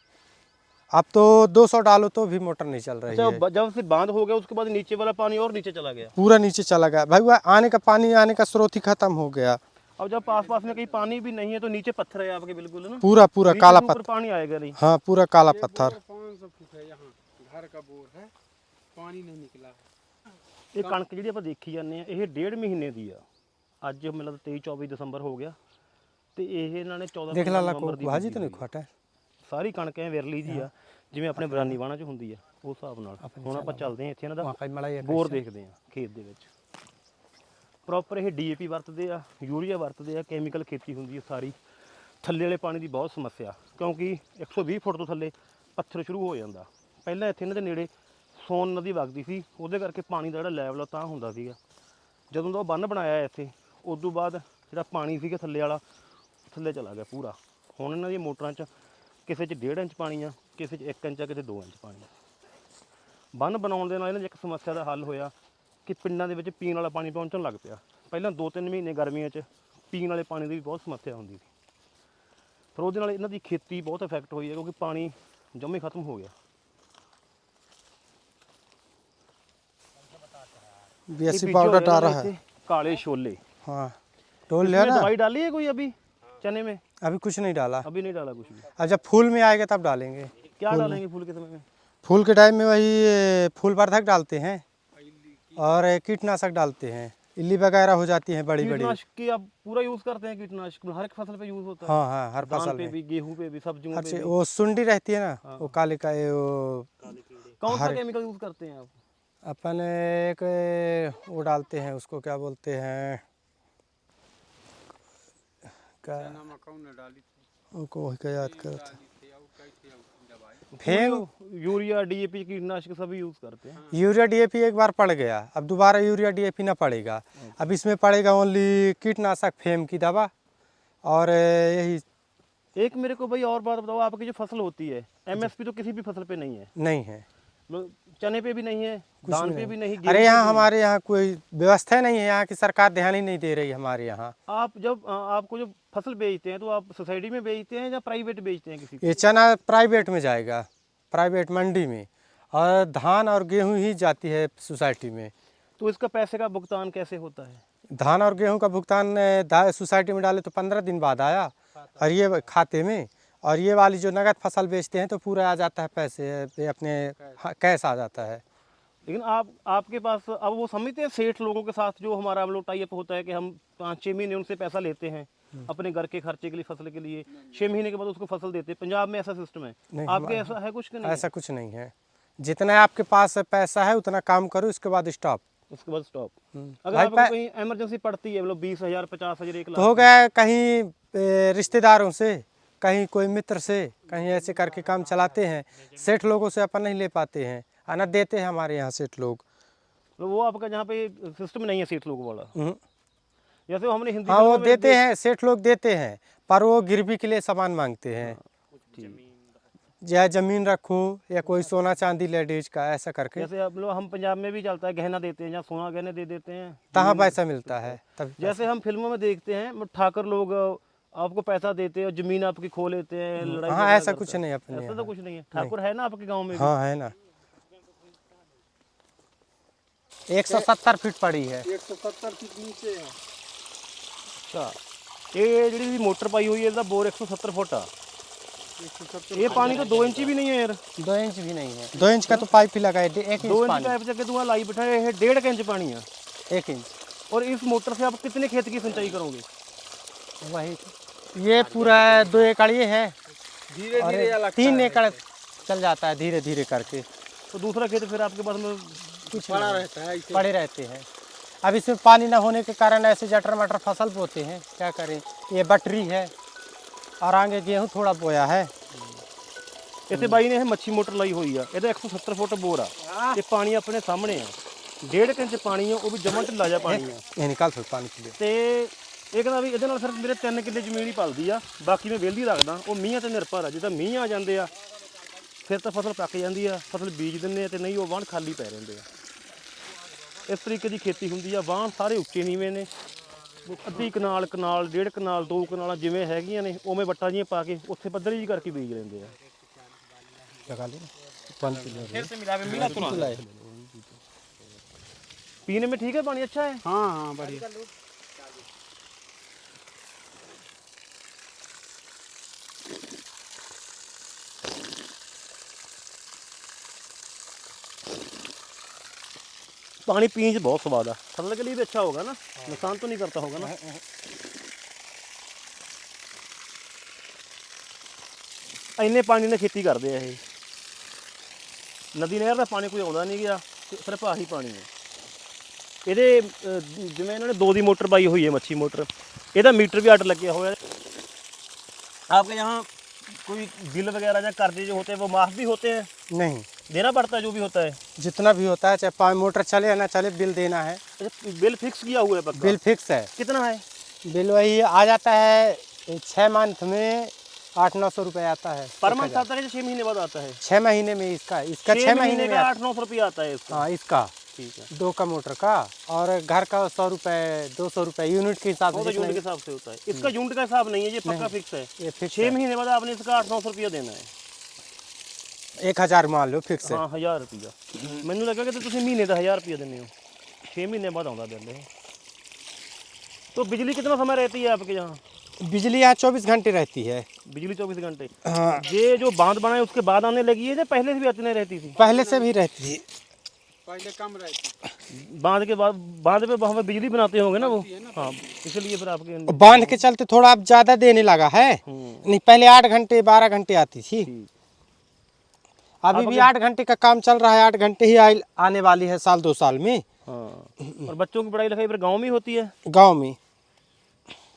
अब तो 200 डालो तो भी मोटर नहीं चल रही है। अच्छा, जब से बांध हो गया उसके बाद नीचे वाला पानी और नीचे चला गया? पूरा नीचे चला गया भाई। वह आने का पानी आने का स्रोत ही खत्म हो गया। अब जब पास पास में कहीं पानी भी नहीं है तो नीचे पत्थर है आपके बिल्कुल, है ना? पूरा नीचे काला से ऊपर पत्थर। पानी आएगा नहीं। हाँ, पूरा काला पत्थर। 500 फुट है यहाँ, घर का बोर है, पानी नहीं निकला है। ਇਹ ਕਣਕ ਜਿਹੜੀ ਆਪਾਂ ਦੇਖੀ ਜਾਂਦੇ ਆ ਇਹ 1.5 ਮਹੀਨੇ ਦੀ ਆ। ਅੱਜ ਮਤਲਬ 23-24 ਦਸੰਬਰ ਹੋ ਗਿਆ ਤੇ ਇਹ ਇਹਨਾਂ ਨੇ 14 देख ला ਨਵੰਬਰ को ਦੀ भाजी ਬੀਜੀ तो नहीं ਹੋਈ ਆ। खोटा है। ਸਾਰੀ ਕਣਕ ਐ ਵਿਰਲੀ ਜੀ ਆ, ਜਿਵੇਂ ਆਪਣੇ ਬਰਾਨੀ ਵਾਣਾ ਚ ਹੁੰਦੀ ਆ ਉਸ ਹਿਸਾਬ ਨਾਲ। ਹੁਣ ਆਪਾਂ ਚੱਲਦੇ ਆ ਇੱਥੇ ਇਹਨਾਂ ਦਾ ਬੋਰ ਦੇਖਦੇ ਆ ਖੇਤ ਦੇ ਵਿੱਚ। ਪ੍ਰੋਪਰ ਇਹ DAP ਵਰਤਦੇ ਆ, ਯੂਰੀਆ ਵਰਤਦੇ ਆ, ਕੈਮੀਕਲ ਖੇਤੀ ਹੁੰਦੀ ਆ ਸਾਰੀ। ਥੱਲੇ ਵਾਲੇ ਪਾਣੀ ਦੀ ਬਹੁਤ ਸਮੱਸਿਆ, ਕਿਉਂਕਿ 120 ਫੁੱਟ ਤੋਂ ਥੱਲੇ ਪੱਥਰ ਸ਼ੁਰੂ ਹੋ ਜਾਂਦਾ। ਪਹਿਲਾਂ ਇੱਥੇ ਇਹਨਾਂ ਦੇ ਨੇੜੇ ਸੋਨ ਨਦੀ ਵਗਦੀ ਸੀ, ਉਹਦੇ ਕਰਕੇ ਪਾਣੀ ਦਾ ਜਿਹੜਾ ਲੈਵਲ ਤਾਂ ਹੁੰਦਾ ਸੀਗਾ। ਜਦੋਂ ਦਾ ਉਹ ਬੰਨ੍ਹ ਬਣਾਇਆ ਇੱਥੇ, ਉਸ ਤੋਂ ਬਾਅਦ ਜਿਹੜਾ ਪਾਣੀ ਸੀਗਾ ਥੱਲੇ ਵਾਲਾ ਥੱਲੇ ਚਲਾ ਗਿਆ ਪੂਰਾ। ਹੁਣ ਇਹਨਾਂ ਦੀਆਂ ਮੋਟਰਾਂ 'ਚ ਕਿਸੇ 'ਚ 1.5 ਇੰਚ ਪਾਣੀ ਆ, ਕਿਸੇ 'ਚ 1 ਇੰਚ ਆ, ਕਿਸੇ 2 ਇੰਚ ਪਾਣੀ ਆ। ਬੰਨ ਬਣਾਉਣ ਦੇ ਨਾਲ ਇਹਨਾਂ ਦੀ ਇੱਕ ਸਮੱਸਿਆ ਦਾ ਹੱਲ ਹੋਇਆ ਕਿ ਪਿੰਡਾਂ ਦੇ ਵਿੱਚ ਪੀਣ ਵਾਲਾ ਪਾਣੀ ਪਹੁੰਚਣ ਲੱਗ ਪਿਆ। ਪਹਿਲਾਂ 2-3 ਮਹੀਨੇ ਗਰਮੀਆਂ 'ਚ ਪੀਣ ਵਾਲੇ ਪਾਣੀ ਦੀ ਵੀ ਬਹੁਤ ਸਮੱਸਿਆ ਹੁੰਦੀ ਸੀ। ਫਿਰ ਉਹਦੇ ਨਾਲ ਇਹਨਾਂ ਦੀ ਖੇਤੀ ਬਹੁਤ ਇਫੈਕਟ ਹੋਈ ਹੈ ਕਿਉਂਕਿ ਪਾਣੀ ਜੰਮੇ ਖਤਮ ਹੋ ਗਿਆ। BSC बीजो पाउडर है डाल ना रहा है। इसे काले छोले, हाँ डोल लिया इसमें ना। दवाई डाली है कोई अभी चने में? अभी कुछ नहीं डाला, अभी नहीं डाला कुछ भी। अब जब फूल में आएगा तब डालेंगे। क्या डालेंगे फूल के समय में? फूल के टाइम में वही फूलवर्धक डालते हैं और कीटनाशक डालते हैं। इल्ली वगैरह हो जाती हैं बड़ी बड़ी। कीटनाशक की आप पूरा यूज करते हैं? कीटनाशक हर एक फसल पे यूज होता है? हाँ हाँ, हर धान फसल पे में। भी, गेहूं पे भी, सब्जियों हर पे चीज भी। वो सुंडी रहती है ना, वो काले का वो कौन सा केमिकल यूज करते हैं आप? अपन एक वो डालते हैं, उसको क्या बोलते हैं, क्या नमक ने डाली थी, उनको वही का याद करते डाली थी, और कई थी दवाई। फेंग। यूरिया, DAP, कीटनाशक सभी यूज करते हैं। यूरिया DAP एक बार पड़ गया, अब दोबारा यूरिया DAP ना पड़ेगा। अब इसमें पड़ेगा ओनली कीटनाशक फेम की दवा और यही। एक मेरे को भाई और बात बताओ, आपकी जो फसल होती है MSP तो किसी भी फसल पे नहीं है, नहीं है, चने पे भी नहीं है, धान पे भी नहीं, गेहूं अरे पे यहाँ भी नहीं। हमारे यहाँ कोई व्यवस्था नहीं है, यहाँ की सरकार ध्यान ही नहीं दे रही हमारे यहाँ। आप जब आपको जो फसल बेचते हैं तो आप सोसाइटी में बेचते हैं या प्राइवेट बेचते हैं किसी को? ये चना प्राइवेट में जाएगा, प्राइवेट मंडी में, और धान और गेहूं ही जाती है सोसाइटी में। तो इसका पैसे का भुगतान कैसे होता है? धान और गेहूं का भुगतान सोसाइटी में डाले तो 15 दिन बाद आया, और ये खाते में, और ये वाली जो नगद फसल बेचते हैं तो पूरा आ जाता है पैसे, ये अपने कैश आ जाता है। लेकिन आपके पास अब वो समझते हैं सेठ लोगों के साथ जो हमारा हम लोग टाई अप होता है कि हम 5-6 महीने उनसे पैसा लेते हैं अपने घर के खर्चे के लिए, फसल के लिए, 6 महीने के बाद उसको फसल देते हैं। पंजाब में ऐसा सिस्टम है, नहीं, आपके ऐसा है कुछ कि नहीं? ऐसा कुछ नहीं है, जितना आपके पास पैसा है उतना काम करो, इसके बाद स्टॉप। उसके बाद स्टॉप। अगर भाई आपको कहीं इमरजेंसी पड़ती है, मतलब 20,000, 50,000, 1 तो लाख, हो गया कहीं रिश्तेदारों से, कहीं कोई मित्र से, कहीं ऐसे करके काम चलाते हैं। सेठ लोगों से अपन नहीं ले पाते हैं, आना देते हैं हमारे यहाँ सेठ लोग। तो वो आपका जहाँ पे सिस्टम नहीं है सेठ लोगों वाला, हम्म। जैसे वो हमने हिंदी हाँ वो फिल्मों में देते हैं, सेठ लोग देते हैं, पर वो गिरवी के लिए सामान मांगते हैं, या जमीन रखो या कोई सोना चांदी लेडीज का, ऐसा करके। जैसे आप लोग, हम पंजाब में भी चलता है गहना देते हैं या सोना गहने दे देते हैं, कहाँ पैसा मिलता है तब। जैसे हम फिल्मों में देखते हैं ठाकर लोग आपको पैसा देते हैं और जमीन आपकी खो लेते हैं, लड़ाई हाँ झगड़ा ऐसा करते कुछ हैं। नहीं अपने ऐसा तो यहाँ। कुछ नहीं है। ठाकुर है ना आपके गांव में भी? हाँ है ना, 170 फीट पड़ी है। 170 फीट नीचे है। अच्छा, ये ਜਿਹੜੀ ਮੋਟਰ ਪਾਈ ਹੋਈ ਹੈ ਇਹਦਾ ਬੋਰ 170 ਫੁੱਟ ਆ। 170 ਇਹ ਪਾਣੀ ਤਾਂ 2 ਇੰਚ ਵੀ नहीं है यार। 2 इंच भी नहीं है, 2 इंच का तो पाइप ही लगा है, 1 2 इंच इंच पानी, पाइप जगह तू लाई बैठा है, ये 1.5 इंच पानी है। 1 इंच। और इस मोटर से आप कितने खेत की सिंचाई करोगे? वही ये पूरा 2 एकड़ ये है, धीरे और धीरे अलग 3 एकड़ चल जाता है धीरे धीरे करके, तो दूसरा खेत फिर आपके पास में कुछ पड़ा नहीं, रहता है ऐसे। पड़े रहते हैं। अब इसमें पानी ना होने के कारण ऐसे जटर मटर फसल बोते हैं, क्या करें। ये बटरी है और आगे गेहूँ थोड़ा बोया है। ਇੱਥੇ ਬਾਈ ਨੇ ਇਹ ਮੱਛੀ ਮੋਟਰ ਲਾਈ ਹੋਈ ਆ, ਇਹਦਾ 170 ਫੁੱਟ ਬੋਰ ਆ, ਤੇ ਪਾਣੀ ਆਪਣੇ ਸਾਹਮਣੇ ਆ, 1.5 ਇੰਚ ਪਾਣੀ ਆ, ਉਹ ਵੀ ਜਮਾਂ ਢਿੱਲਾ ਜਿਹਾ ਪਾਣੀ ਆ। ये निकाल थोड़ा पानी के लिए। ਤੇ ਇਹ ਕਹਿੰਦਾ ਵੀ ਇਹਦੇ ਨਾਲ ਸਿਰਫ ਮੇਰੇ 3 ਕਿੱਲੇ ਜ਼ਮੀਨ ਹੀ ਪਲਦੀ ਆ, ਬਾਕੀ ਮੈਂ ਵਿਹਲੀ ਰੱਖਦਾ। ਉਹ ਮੀਂਹਾਂ ਤੇ ਨਿਰਭਰ ਆ, ਜਿੱਦਾਂ ਮੀਂਹ ਆ ਜਾਂਦੇ ਆ ਫਿਰ ਤਾਂ ਫਸਲ ਪੱਕ ਜਾਂਦੀ ਆ, ਫਸਲ ਬੀਜ ਦਿੰਦੇ ਆ, ਤੇ ਨਹੀਂ ਉਹ ਵਾਹਣ ਖਾਲੀ ਪੈ ਰਹਿੰਦੇ ਆ। ਇਸ ਤਰੀਕੇ ਦੀ ਖੇਤੀ ਹੁੰਦੀ ਆ। ਵਾਹਣ ਸਾਰੇ ਉੱਚੇ ਨੀਵੇਂ ਨੇ, ਅੱਧੀ ਕਨਾਲ, 1.5 ਕਨਾਲ, 2 ਕਨਾਲਾਂ ਜਿਵੇਂ ਹੈਗੀਆਂ ਨੇ ਉਵੇਂ ਵੱਟਾਂ ਜੀਆਂ ਪਾ ਕੇ ਉੱਥੇ ਪੱਧਰੀ ਜਿਹੀ ਕਰਕੇ ਬੀਜ ਲੈਂਦੇ ਆ। लगा लो पानी के लिए। फिर से मिला पीने में ठीक है पानी, अच्छा है। हाँ हाँ बढ़िया। पानी पीने से बहुत स्वाद है, फसल के लिए भी अच्छा होगा ना, नुकसान तो नहीं करता होगा ना। ਇੰਨੇ ਪਾਣੀ ਨਾਲ ਖੇਤੀ ਕਰਦੇ ਆ ਇਹ। ਨਦੀ ਨਹਿਰ ਦਾ ਪਾਣੀ ਕੋਈ ਆਉਂਦਾ ਨਹੀਂ ਗਿਆ, ਸਿਰਫ ਆਹੀ ਪਾਣੀ ਹੈ। ਇਹਦੇ ਜਿਵੇਂ ਇਹਨਾਂ ਨੇ 2 ਦੀ ਮੋਟਰ ਪਾਈ ਹੋਈ ਹੈ, ਮੱਛੀ ਮੋਟਰ, ਇਹਦਾ ਮੀटर भी ਅੱਡ ਲੱਗਿਆ ਹੋਇਆ। आपके यहाँ कोई बिल वगैरह या कर्जे जो होते हैं वो माफ भी होते हैं? नहीं, देना पड़ता है जो भी होता है? जितना भी होता है, चाहे मोटर चले या ना चले, बिल देना है। अच्छा, बिल फिक्स किया हुआ है पक्का? बिल फिक्स है। कितना है? बिल वही आ जाता है 6 मंथ में 800-900 रुपये आता है पर मंथ आता है, 6 महीने बाद आता है? 6 महीने में इसका 6 महीने में का 800-900 रुपये आता है इसका। हाँ इसका ठीक है। 2 का मोटर का, और घर का 100 रुपये 200 रुपये यूनिट के हिसाब वो तो से। यूनिट के हिसाब से होता है, इसका यूनिट का हिसाब नहीं है, ये पक्का फिक्स है। ये फिक्स 6 महीने बाद आपने इसका 800-900 रुपया देना है। 1000 मान लो फिक्स है। हाँ 1000 रुपया। मैंने लगा कि तुम महीने का 1000 रुपया देने हो, 6 महीने बाद आता बिल है। तो बिजली कितना समय रहती है आपके यहाँ? बिजली यहाँ 24 घंटे रहती है। बिजली 24 घंटे। हाँ ये जो बांध बनाए उसके बाद आने लगी है या पहले से भी इतने रहती थी? पहले से भी रहती थी। पहले कम रहती। बांध के बाद बांध पे वहाँ पे बिजली बनाते होंगे ना वो। हाँ इसलिए फिर आपके बांध के चलते थोड़ा अब ज़्यादा देने लगा है। नहीं पहले 8 घंटे 12 घंटे आती थी। अभी भी 8 घंटे का काम चल रहा है, 8 घंटे ही आने वाली है साल 2 साल में। हाँ। और बच्चों की पढ़ाई लिखाई फिर गाँव में ही होती है? गाँव में।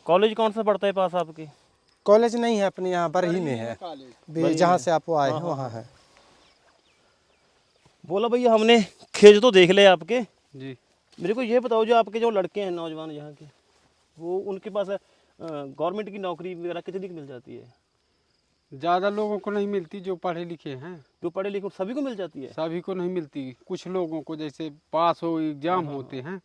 कॉलेज कौन सा पड़ता है पास आपके? कॉलेज नहीं है, अपने यहाँ बरही में है, जहाँ से आप आए हैं वहाँ है। बोला भैया हमने खेत तो देख ले आपके जी। मेरे को ये बताओ, जो आपके जो लड़के हैं नौजवान यहाँ के, वो उनके पास गवर्नमेंट की नौकरी वगैरह कितनी की मिल जाती है? ज़्यादा लोगों को नहीं मिलती, जो पढ़े लिखे हैं जो पढ़े लिखे सभी को मिल जाती है? सभी को नहीं मिलती। कुछ लोगों को जैसे पास हो एग्जाम होते हैं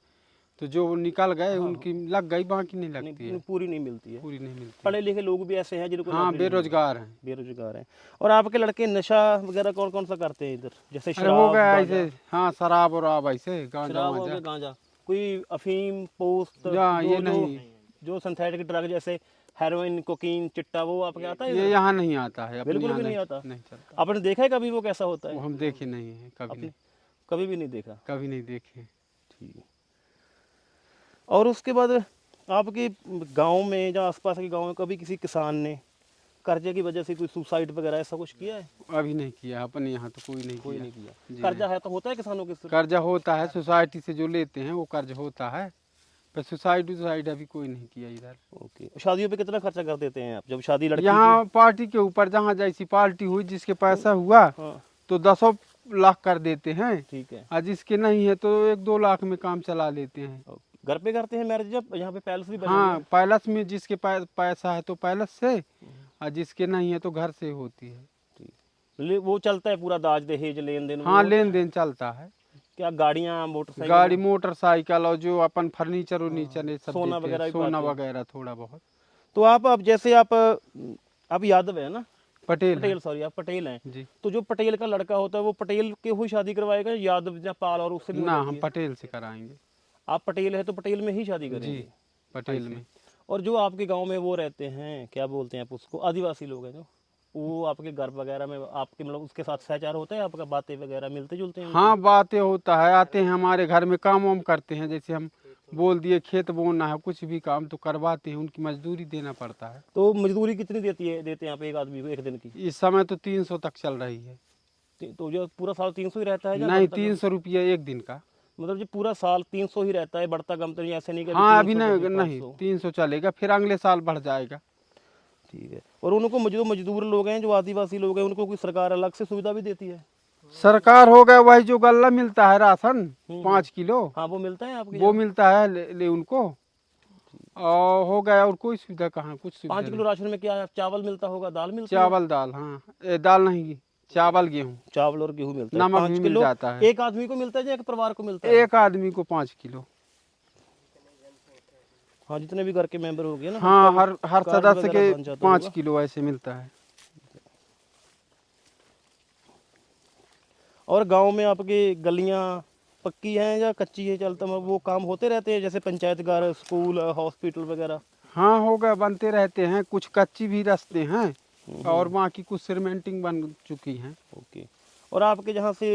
तो जो निकल गए उनकी लग गई, बाकी नहीं लगती है। पूरी नहीं मिलती है। पूरी नहीं मिलती। पढ़े लिखे लोग भी ऐसे हैं जिनको हाँ नौकरी नहीं बेरोजगार हैं। मिलती। बेरोजगार हैं। और आपके लड़के नशा वगैरह कौन कौन सा करते हैं इधर? जैसे अरे हो शराब, गया गांजा? ऐसे। हाँ शराब और अब ऐसे गांजा शराब हो वांजा। गया, गांजा, कोई अफीम, पोस्त, ये नहीं। जो सिंथेटिक ड्रग जैसे हेरोइन, कोकीन, चिट्टा, वो आपके आता है? ये यहाँ नहीं आता है, अपने बिल्कुल यहाँ भी नहीं आता। नहीं चलता। आपने देखा है कभी वो कैसा होता वो है? हम देखे नहीं है कभी नहीं। कभी भी नहीं देखा। कभी नहीं देखे। ठीक है। और उसके बाद आपके गांव में या आसपास के गांव में कभी किसी किसान ने कर्जे की वजह से कोई सुसाइड वगैरह ऐसा कुछ किया है? अभी नहीं किया, अपने यहाँ तो कोई नहीं कोई किया। नहीं किया। जी कर्जा है तो होता है किसानों के सिर? कर्जा होता है, सोसाइटी से जो लेते हैं वो कर्ज होता है, पर सुसाइड अभी कोई नहीं किया इधर। ओके। शादियों पे कितना खर्चा कर देते हैं आप जब शादी लड़की यहाँ पार्टी के ऊपर, जहाँ जैसी पार्टी हुई, जिसके पैसा हुआ हाँ तो 10 लाख कर देते हैं, ठीक है। और जिसके नहीं है तो 1-2 लाख में काम चला लेते हैं। ओके। घर पे करते हैं मैरिज? जब यहाँ पे पैलेस भी बने हाँ हुए पैलेस में, जिसके पैसा है तो पैलेस से, और जिसके नहीं है तो घर से होती है। हैं? वो चलता है पूरा दाज दहेज लेन देन? हाँ लेन देन चलता है। क्या गाड़ियाँ, मोटरसाइकिल? गाड़ी, मोटरसाइकिल, और जो अपन फर्नीचर उर्नीचर ये सब सोना देते हैं, वगैरह भी सोना पाते हैं। वगैरह थोड़ा बहुत। तो आप जैसे आप यादव है ना? पटेल पटेल, सॉरी, आप पटेल हैं। जी। तो जो पटेल का लड़का होता है वो पटेल के हुई शादी करवाएगा, यादव या पाल और उससे भी हो ना, जाती हम है? पटेल से कराएंगे। आप पटेल है तो पटेल में ही शादी जी करेंगे? पटेल में। और जो आपके गांव में वो रहते हैं, क्या बोलते हैं आप उसको, आदिवासी लोग हैं जो, वो आपके घर वगैरह में आपके मतलब उसके साथ सहचार होता है आपका? बातें वगैरह मिलते जुलते हैं? हाँ बातें होता है, आते हैं हमारे घर में, काम वाम करते हैं। जैसे हम बोल दिए खेत बोना है, कुछ भी काम तो करवाते हैं, उनकी मजदूरी देना पड़ता है। तो मजदूरी कितनी देते हैं आप एक आदमी को एक दिन की? इस समय तो 300 तक चल रही है। तो जो पूरा साल 300 ही रहता है या नहीं, बढ़ता कम? 300 रुपया एक दिन का। मतलब जो पूरा साल 300 ही रहता है, बढ़ता कम तो नहीं, ऐसे नहीं कि हाँ अभी 300 नहीं, नहीं 300 चलेगा, फिर अगले साल बढ़ जाएगा। ठीक है। और उनको मजदूर लोग हैं जो आदिवासी लोग हैं, उनको कोई सरकार अलग से सुविधा भी देती है? सरकार हो गया, वही जो गल्ला मिलता है राशन 5 किलो, हाँ वो मिलता है आपके? वो मिलता है, ले उनको, और हो गया। और कोई सुविधा कहाँ, कुछ सुविधा 5 किलो राशन में क्या है? चावल मिलता होगा, दाल मिलती है? चावल दाल, हाँ दाल नहीं, चावल गेहूँ, चावल और गेहूं मिलता है। नमक 5 भी मिल किलो जाता है। एक आदमी को मिलता है या एक परिवार को मिलता है? एक आदमी को 5 किलो। हाँ जितने भी घर के मेंबर हो गए ना, हाँ उसका हर कार्ड सदस्य वगैरह के बन जाता 5 होगा। किलो ऐसे मिलता है। और गांव में आपके गलियां पक्की हैं या कच्ची है? चलता वो काम होते रहते हैं जैसे पंचायत घर, स्कूल, हॉस्पिटल वगैरह? हाँ हो गया, बनते रहते हैं, कुछ कच्ची भी रास्ते हैं और बाकी कुछ सीमेंटिंग बन चुकी हैं। ओके। और आपके जहाँ से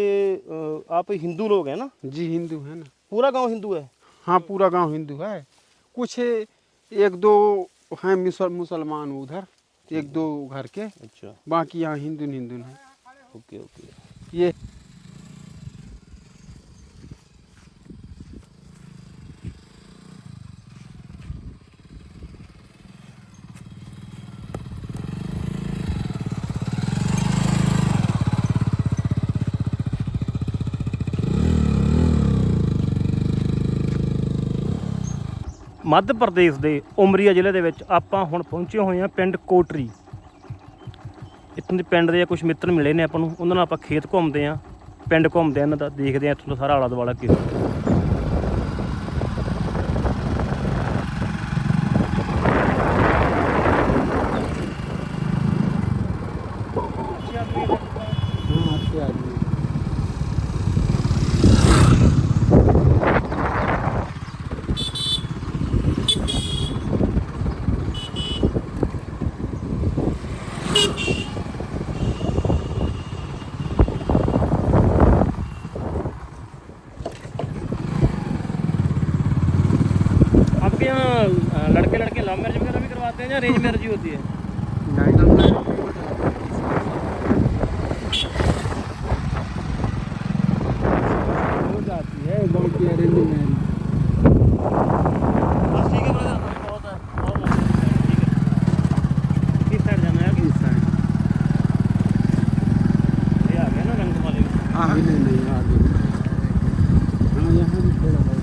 आप हिंदू लोग हैं ना? जी हिंदू है ना। पूरा गांव हिंदू है? हाँ पूरा गांव हिंदू है, कुछ 1-2 हैं मुसलमान उधर, 1-2 घर के, अच्छा। बाकी यहाँ हिंदू हैं। Okay okay. ये ਮੱਧ ਪ੍ਰਦੇਸ਼ ਦੇ ਉਮਰੀਆ ਜ਼ਿਲ੍ਹੇ ਦੇ ਵਿੱਚ ਆਪਾਂ ਹੁਣ ਪਹੁੰਚੇ ਹੋਏ ਹਾਂ ਪਿੰਡ ਕੋਟਰੀ। ਇੱਥੋਂ ਦੇ ਪਿੰਡ ਦੇ ਕੁਝ ਮਿੱਤਰ ਮਿਲੇ ਨੇ ਆਪਾਂ ਨੂੰ, ਉਹਨਾਂ ਨਾਲ ਆਪਾਂ ਖੇਤ ਘੁੰਮਦੇ ਹਾਂ, ਪਿੰਡ ਘੁੰਮਦੇ ਹਾਂ ਇਹਨਾਂ ਦਾ, ਦੇਖਦੇ ਹਾਂ ਇੱਥੋਂ ਦਾ ਸਾਰਾ ਆਲਾ ਦੁਆਲਾ ਕਿਵੇਂ। हाँ अच्छे आदमी हैं। आपके यहाँ लड़के लड़के लव मैरिज वगैरह भी करवाते हैं या अरेंज मैरिज ही होती है? हो जाती है गाँव की अरेंज मैरिज। बस ठीक है ब्रदर, बहुत है, बहुत ठीक है। किस साइड जाना है? इस साइड ये आ गया ना रंग वाले। हाँ नहीं आगे। हाँ यहाँ भी थोड़ा बहुत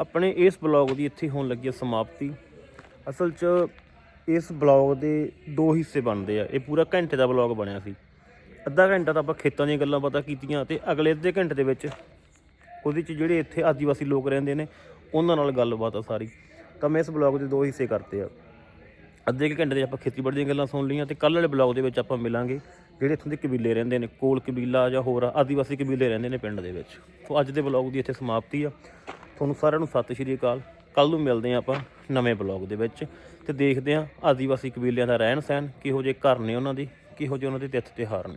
ਆਪਣੇ ਇਸ ਬਲੌਗ ਦੀ ਇੱਥੇ ਹੋਣ ਲੱਗੀ ਹੈ ਸਮਾਪਤੀ। ਅਸਲ 'ਚ ਇਸ ਬਲੌਗ ਦੇ 2 ਹਿੱਸੇ ਬਣਦੇ ਆ। ਇਹ ਪੂਰਾ ਘੰਟੇ ਦਾ ਬਲੌਗ ਬਣਿਆ ਸੀ। ਅੱਧਾ ਘੰਟਾ ਤਾਂ ਆਪਾਂ ਖੇਤਾਂ ਦੀਆਂ ਗੱਲਾਂ ਪਤਾ ਕੀਤੀਆਂ, ਅਤੇ ਅਗਲੇ ਅੱਧੇ ਘੰਟੇ ਦੇ ਵਿੱਚ ਉਹਦੇ 'ਚ ਜਿਹੜੇ ਇੱਥੇ ਆਦੀਵਾਸੀ ਲੋਕ ਰਹਿੰਦੇ ਨੇ ਉਹਨਾਂ ਨਾਲ ਗੱਲਬਾਤ ਆ ਸਾਰੀ। ਤਾਂ ਮੈਂ ਇਸ ਬਲੌਗ ਦੇ 2 ਹਿੱਸੇ ਕਰਤੇ ਆ। ਅੱਧੇ ਕੁ ਘੰਟੇ ਦੇ ਆਪਾਂ ਖੇਤੀਬਾੜੀ ਦੀਆਂ ਗੱਲਾਂ ਸੁਣ ਲਈਆਂ, ਅਤੇ ਕੱਲ੍ਹ ਵਾਲੇ ਬਲੌਗ ਦੇ ਵਿੱਚ ਆਪਾਂ ਮਿਲਾਂਗੇ ਜਿਹੜੇ ਇੱਥੋਂ ਦੇ ਕਬੀਲੇ ਰਹਿੰਦੇ ਨੇ, ਕੋਲ ਕਬੀਲਾ ਜਾਂ ਹੋਰ ਆਦੀਵਾਸੀ ਕਬੀਲੇ ਰਹਿੰਦੇ ਨੇ ਪਿੰਡ ਦੇ ਵਿੱਚ। ਸੋ ਅੱਜ ਦੇ ਬਲੌਗ ਦੀ ਇੱਥੇ ਸਮਾਪਤੀ ਆ। ਤੁਹਾਨੂੰ ਸਾਰਿਆਂ ਨੂੰ ਸਤਿ ਸ਼੍ਰੀ ਅਕਾਲ। ਕੱਲ੍ਹ ਨੂੰ ਮਿਲਦੇ ਹਾਂ ਆਪਾਂ ਨਵੇਂ ਬਲੌਗ ਦੇ ਵਿੱਚ, ਅਤੇ ਦੇਖਦੇ ਹਾਂ ਆਦੀਵਾਸੀ ਕਬੀਲਿਆਂ ਦਾ ਰਹਿਣ ਸਹਿਣ, ਕਿਹੋ ਜਿਹੇ ਘਰ ਨੇ ਉਹਨਾਂ ਦੀ, ਕਿਹੋ ਜਿਹੇ ਉਹਨਾਂ ਦੇ ਤਿੱਥ ਤਿਉਹਾਰ ਨੇ।